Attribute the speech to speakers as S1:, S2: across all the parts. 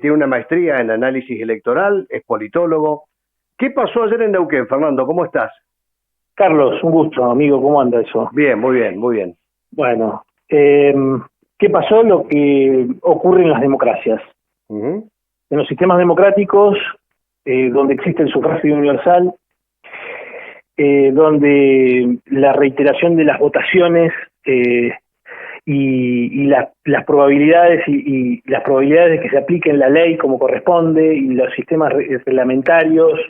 S1: tiene una maestría en análisis electoral, es politólogo. ¿Qué pasó ayer en Neuquén, Fernando? ¿Cómo estás?
S2: Carlos, un gusto, amigo, ¿cómo anda eso?
S1: Bien, muy bien, muy bien.
S2: Bueno, ¿qué pasó? Lo que ocurre en las democracias.
S1: Uh-huh.
S2: En los sistemas democráticos, donde existe el sufragio universal, donde la reiteración de las votaciones y las probabilidades y las probabilidades de que se aplique la ley como corresponde y los sistemas reglamentarios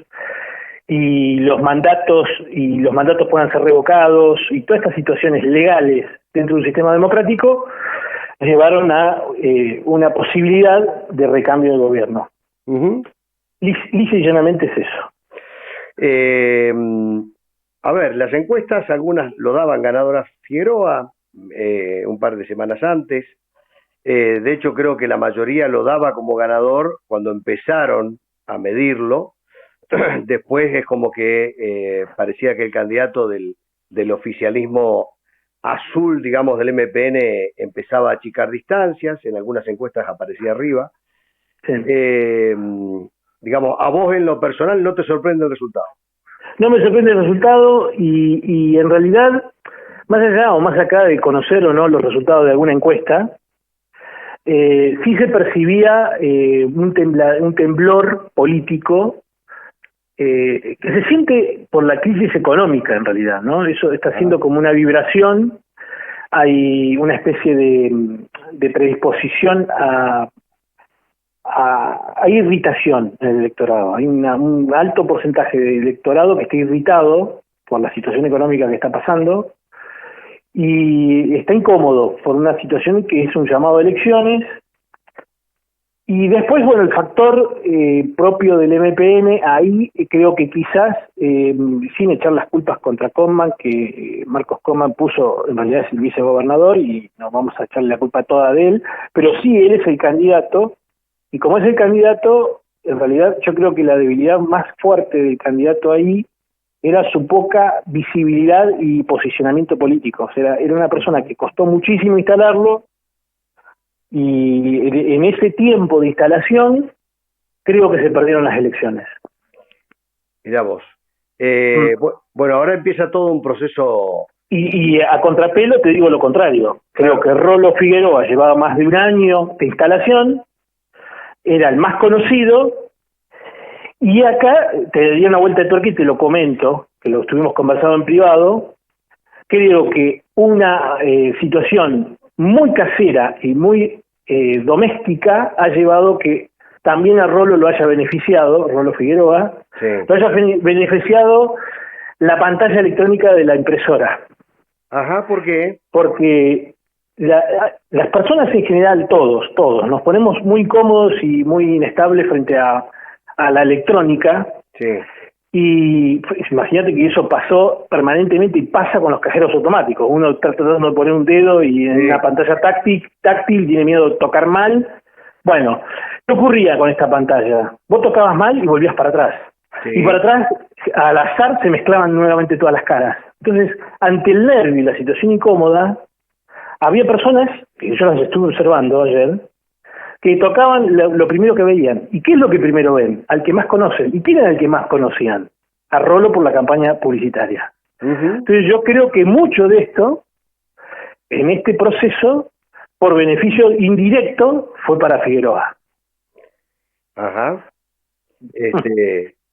S2: y los mandatos puedan ser revocados y todas estas situaciones legales dentro de un sistema democrático llevaron a una posibilidad de recambio de gobierno.
S1: Uh-huh.
S2: Lisa y llanamente es eso.
S1: A ver, las encuestas, algunas lo daban ganadora Figueroa un par de semanas antes. De hecho, creo que la mayoría lo daba como ganador cuando empezaron a medirlo. Después es como que parecía que el candidato del oficialismo azul, digamos, del MPN, empezaba a achicar distancias, en algunas encuestas aparecía arriba.
S2: Sí.
S1: Digamos, a vos en lo personal no te sorprende el resultado.
S2: No me sorprende el resultado y en realidad, más allá o más acá de conocer o no los resultados de alguna encuesta, sí se percibía un temblor político que se siente por la crisis económica en realidad, ¿no? Eso está siendo como una vibración, hay una especie de predisposición hay irritación en el electorado, hay un alto porcentaje de electorado que está irritado por la situación económica que está pasando y está incómodo por una situación que es un llamado a elecciones. Y después, bueno, el factor propio del MPN, ahí creo que quizás, sin echar las culpas contra Comman, que Marcos Comman puso, en realidad es el vicegobernador y no vamos a echarle la culpa toda de él, pero sí él es el candidato, y como es el candidato, en realidad yo creo que la debilidad más fuerte del candidato ahí era su poca visibilidad y posicionamiento político. O sea, era una persona que costó muchísimo instalarlo, y en ese tiempo de instalación creo que se perdieron las elecciones.
S1: Mirá vos. Bueno, ahora empieza todo un proceso.
S2: Y a contrapelo te digo lo contrario. Creo que Rolo Figueroa llevaba más de un año de instalación, era el más conocido, y acá te daría una vuelta de tuerca y te lo comento, que lo estuvimos conversando en privado. Creo que una situación muy casera y muy doméstica ha llevado que también a Rolo lo haya beneficiado, Rolo Figueroa,
S1: Sí.
S2: Lo haya beneficiado la pantalla electrónica de la impresora.
S1: Ajá, ¿por qué?
S2: Porque las personas en general, todos, nos ponemos muy cómodos y muy inestables frente a la electrónica.
S1: Sí.
S2: Y imagínate que eso pasó permanentemente y pasa con los cajeros automáticos. Uno está tratando de poner un dedo y en una pantalla táctil tiene miedo de tocar mal. Bueno, ¿qué ocurría con esta pantalla? Vos tocabas mal y volvías para atrás. Sí. Y para atrás, al azar, se mezclaban nuevamente todas las caras. Entonces, ante el nervio y la situación incómoda, había personas, que yo las estuve observando ayer, que tocaban lo primero que veían. ¿Y qué es lo que primero ven? Al que más conocen. ¿Y quién era el que más conocían? A Rolo por la campaña publicitaria. Uh-huh. Entonces yo creo que mucho de esto, en este proceso, por beneficio indirecto, fue para Figueroa.
S1: Ajá.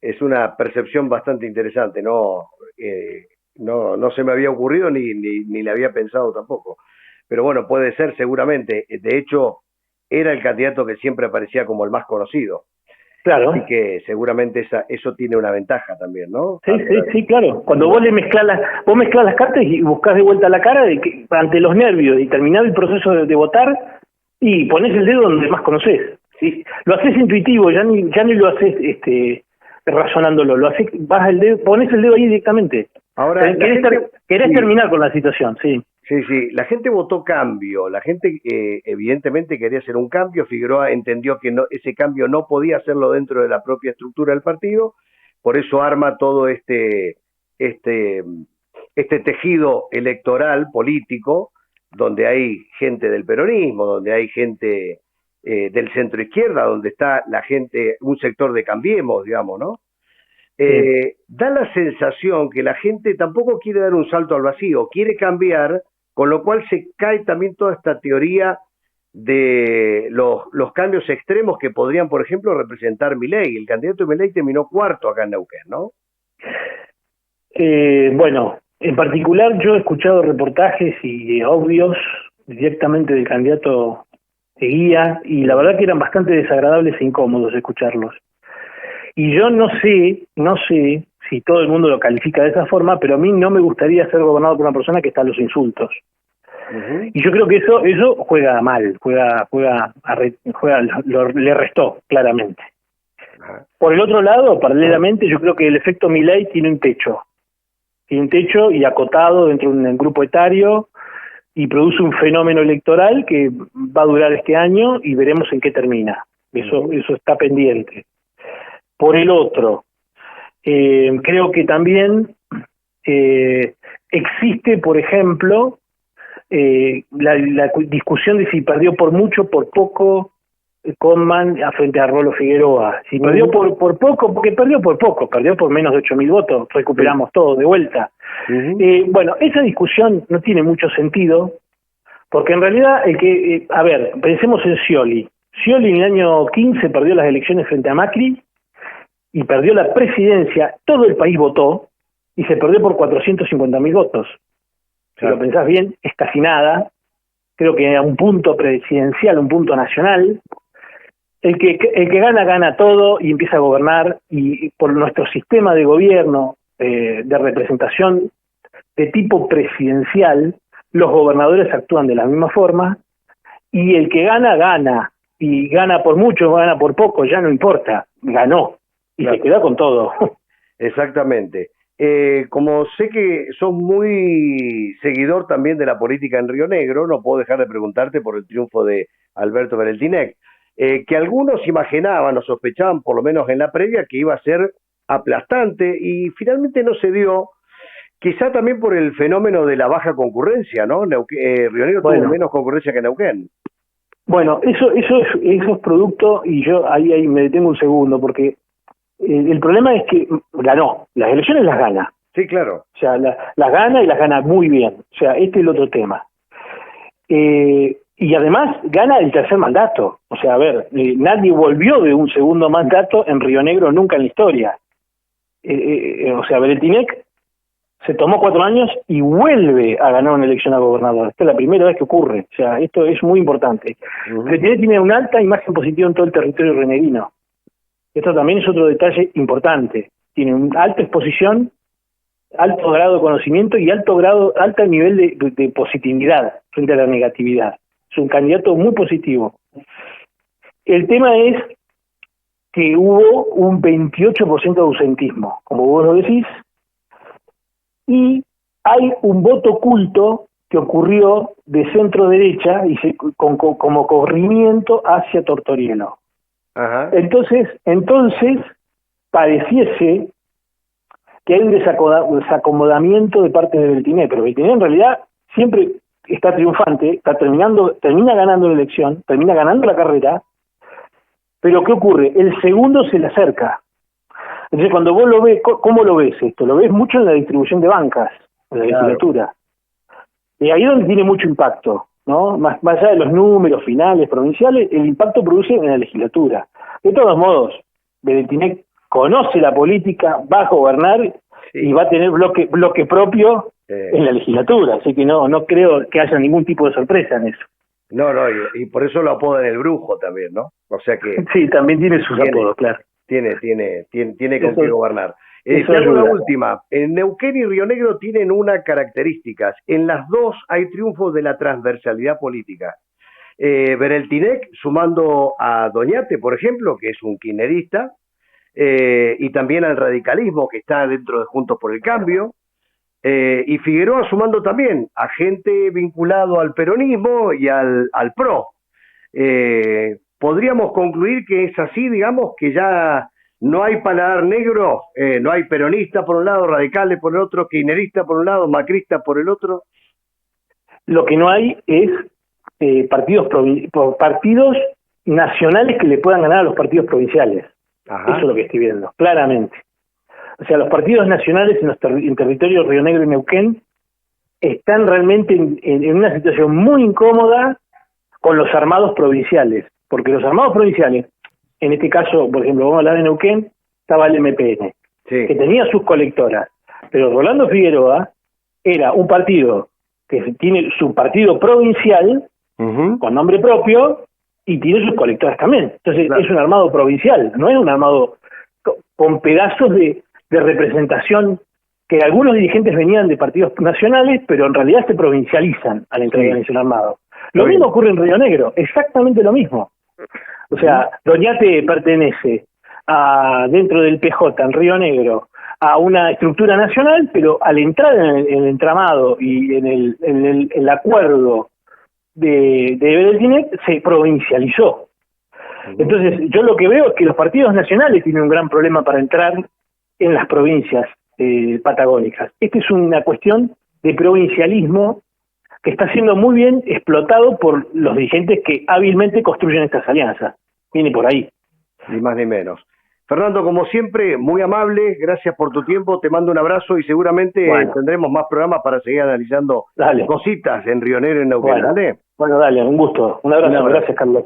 S1: Es una percepción bastante interesante, no se me había ocurrido ni le había pensado tampoco. Pero bueno, puede ser seguramente. De hecho, era el candidato que siempre aparecía como el más conocido.
S2: Claro.
S1: Así que seguramente eso tiene una ventaja también, ¿no?
S2: Sí, claro. Cuando vos mezclás las cartas y buscás de vuelta la cara de que ante los nervios y terminado el proceso de votar y ponés el dedo donde más conocés. ¿Sí? Lo haces intuitivo, ya ni lo haces razonándolo, lo haces, ponés el dedo ahí directamente.
S1: Ahora,
S2: querés terminar con la situación, sí.
S1: Sí, la gente votó cambio, la gente evidentemente quería hacer un cambio. Figueroa entendió que ese cambio no podía hacerlo dentro de la propia estructura del partido, por eso arma todo este tejido electoral político, donde hay gente del peronismo, donde hay gente del centro izquierda, donde está la gente, un sector de Cambiemos, digamos, ¿no? Da la sensación que la gente tampoco quiere dar un salto al vacío, quiere cambiar, con lo cual se cae también toda esta teoría de los cambios extremos que podrían, por ejemplo, representar Milei. El candidato de Milei terminó cuarto acá en Neuquén, ¿no?
S2: Bueno, en particular yo he escuchado reportajes y audios directamente del candidato Eguía, y la verdad que eran bastante desagradables e incómodos escucharlos. Y yo no sé si todo el mundo lo califica de esa forma, pero a mí no me gustaría ser gobernado por una persona que está a los insultos. Y yo creo que eso juega mal, le restó claramente. Por el otro lado, paralelamente, yo creo que el efecto Milei tiene un techo y acotado dentro de un grupo etario, y produce un fenómeno electoral que va a durar este año y veremos en qué termina. Eso está pendiente. Por el otro, creo que también existe, por ejemplo, la discusión de si perdió por mucho o por poco Conman frente a Rolo Figueroa. Si perdió por poco, porque perdió por poco, perdió por menos de 8.000 votos, recuperamos todo de vuelta. Bueno, esa discusión no tiene mucho sentido, porque en realidad pensemos en Scioli. Scioli en el año 15 perdió las elecciones frente a Macri y perdió la presidencia, todo el país votó y se perdió por 450.000 votos. Si lo pensás bien, es casi nada. Creo que a un punto presidencial, un punto nacional. El que gana todo y empieza a gobernar, y por nuestro sistema de gobierno, de representación de tipo presidencial, los gobernadores actúan de la misma forma, y el que gana, y gana por mucho, gana por poco, ya no importa, ganó, y se queda con todo.
S1: Exactamente. Como sé que sos muy seguidor también de la política en Río Negro, no puedo dejar de preguntarte por el triunfo de Alberto Bereltinec, que algunos imaginaban o sospechaban, por lo menos en la previa, que iba a ser aplastante, y finalmente no se dio, quizá también por el fenómeno de la baja concurrencia, ¿no? Río Negro tuvo menos concurrencia que Neuquén.
S2: Bueno, eso es producto, y yo ahí me detengo un segundo, porque el problema es que ganó, las elecciones las gana.
S1: Sí, claro.
S2: O sea, las gana, y las gana muy bien. O sea, este es el otro tema. Y además gana el tercer mandato. O sea, a ver, nadie volvió de un segundo mandato en Río Negro nunca en la historia. O sea, Bereltinec se tomó 4 años y vuelve a ganar una elección a gobernador. Esta es la primera vez que ocurre. O sea, esto es muy importante. Bereltinec tiene una alta imagen positiva en todo el territorio rionegrino. Esto también es otro detalle importante. Tiene una alta exposición, alto grado de conocimiento y alto nivel de positividad frente a la negatividad. Es un candidato muy positivo. El tema es que hubo un 28% de ausentismo, como vos lo decís, y hay un voto oculto que ocurrió de centro derecha y como corrimiento hacia Tortorielo.
S1: Ajá.
S2: Entonces pareciese que hay un desacomodamiento de parte de Bereltinec, pero Bereltinec en realidad siempre está triunfante, termina ganando la elección, termina ganando la carrera, pero ¿qué ocurre? El segundo se le acerca. Entonces cuando vos lo ves, ¿cómo lo ves esto? Lo ves mucho en la distribución de bancas, en la legislatura. Y ahí es donde tiene mucho impacto, ¿no? Más allá de los números finales, provinciales, el impacto produce en la legislatura. De todos modos, Bereltinec conoce la política, va a gobernar y va a tener bloque propio en la legislatura, así que no creo que haya ningún tipo de sorpresa en eso.
S1: No, y por eso lo apodan el brujo también, ¿no? O sea que...
S2: Sí, también tiene sus apodos, claro.
S1: Tiene con qué gobernar. La última, en Neuquén y Río Negro tienen una característica, en las dos hay triunfos de la transversalidad política. Bereltinec sumando a Doñate, por ejemplo, que es un kirchnerista, y también al radicalismo que está dentro de Juntos por el Cambio, y Figueroa sumando también a gente vinculado al peronismo y al PRO. Podríamos concluir que es así, digamos, que ya no hay paladar negro, no hay peronista por un lado, radicales por el otro, kirchnerista por un lado, macrista por el otro.
S2: Lo que no hay es partidos nacionales que le puedan ganar a los partidos provinciales.
S1: Ajá.
S2: Eso es lo que estoy viendo, claramente. O sea, los partidos nacionales en territorios Río Negro y Neuquén están realmente en una situación muy incómoda con los armados provinciales, porque los armados provinciales, en este caso, por ejemplo, vamos a hablar de Neuquén, estaba el MPN, que tenía sus colectoras, pero Rolando Figueroa era un partido que tiene su partido provincial, con nombre propio, y tiene sus colectoras también. Entonces, es un armado provincial, no es un armado con pedazos de representación que algunos dirigentes venían de partidos nacionales, pero en realidad se provincializan al entrar en ese armado. Lo mismo ocurre en Río Negro, exactamente lo mismo. O sea, Doñate pertenece dentro del PJ en Río Negro a una estructura nacional, pero al entrar en el entramado y en el acuerdo de Beltinet se provincializó. Entonces, yo lo que veo es que los partidos nacionales tienen un gran problema para entrar en las provincias patagónicas. Esta es una cuestión de provincialismo que está siendo muy bien explotado por los dirigentes que hábilmente construyen estas alianzas. Viene por ahí.
S1: Ni más ni menos. Fernando, como siempre, muy amable, gracias por tu tiempo, te mando un abrazo y seguramente tendremos más programas para seguir analizando cositas en Río Negro y en Neuquén.
S2: Bueno, dale, un gusto. Un abrazo. Gracias, Carlos.